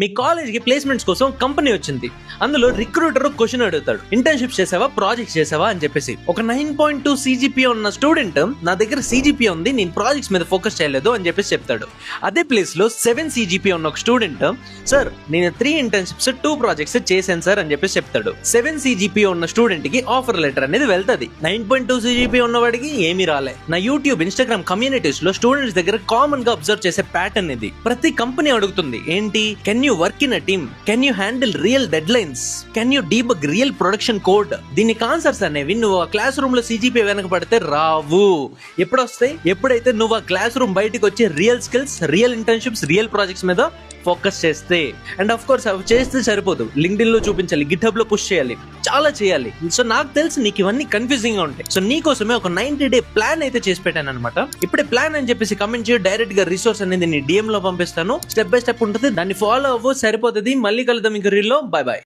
మీ కాలేజ్కి ప్లేస్మెంట్స్ కోసం కంపెనీ వచ్చింది. అందులో రిక్రూటర్ క్వశ్చన్ అడుగుతాడు, ఇంటర్న్షిప్ చేసావా, ప్రాజెక్ట్స్ చేసావా అని చెప్పేసి. ఒక 9.2 CGPA ఉన్న స్టూడెంట్ నా దగ్గర CGPA ఉంది, నేను ప్రాజెక్ట్స్ మీద ఫోకస్ చేయలేదు అని చెప్పేసి చెప్తాడు. అదే ప్లేస్ లో 7 CGPA ఉన్న ఒక స్టూడెంట్, సార్ నేను 3 ఇంటర్న్షిప్స్ 2 ప్రాజెక్ట్స్ చేశాను సార్ అని చెప్పేసి చెప్తాడు. 7 CGPA ఉన్న స్టూడెంట్ కి ఆఫర్ లెటర్ అనేది వెళ్తది. 9.2 CGPA ఉన్నవాడికి ఏమీ రాలే. నా యూట్యూబ్, ఇన్స్టాగ్రామ్ కమ్యూనిటీస్ లో స్టూడెంట్స్ దగ్గర కామన్ గా అబ్జర్వ్ చేసే ప్యాటర్న్ ఇది. ప్రతి కంపెనీ అడుగుతుంది ఏంటి, can you work in a team, can you handle real dead lines, can you debug real production code. దీనికి ఆన్సర్స్ అనేవి నువ్వు ఆ క్లాస్ రూమ్ లో CGPA వెనక పడితే రావు. ఎప్పుడు వస్తాయి? ఎప్పుడైతే నువ్వు ఆ క్లాస్ రూమ్ బయటకు వచ్చి real skills, real internships, real projects మీద ఫోకస్ చేస్తే. అండ్ ఆఫ్ కోర్స్ అవి చేస్తే సరిపోదు, లింక్డ్ఇన్ లో చూపించాలి, గిట్హబ్ లో పుష్ చేయాలి, చాలా చేయాలి. సో నాకు తెలిసి నీకు ఇవన్నీ కన్ఫ్యూజింగ్ గా ఉంటాయి. సో నీకోసమే ఒక 90-day ప్లాన్ అయితే చేసి పెట్టాను అనమాట. ఇప్పుడే ప్లాన్ అని చెప్పేసి కమెంట్ చేయి, డైరెక్ట్ గా రిసోర్స్ అనేది నీ DM లో పంపిస్తాను. స్టెప్ బై స్టెప్ ఉంటుంది, దాన్ని ఫాలో అవ్వు, సరిపోతుంది. మళ్ళీ కలుద్దాం ఇంక రీల్ లో. By by.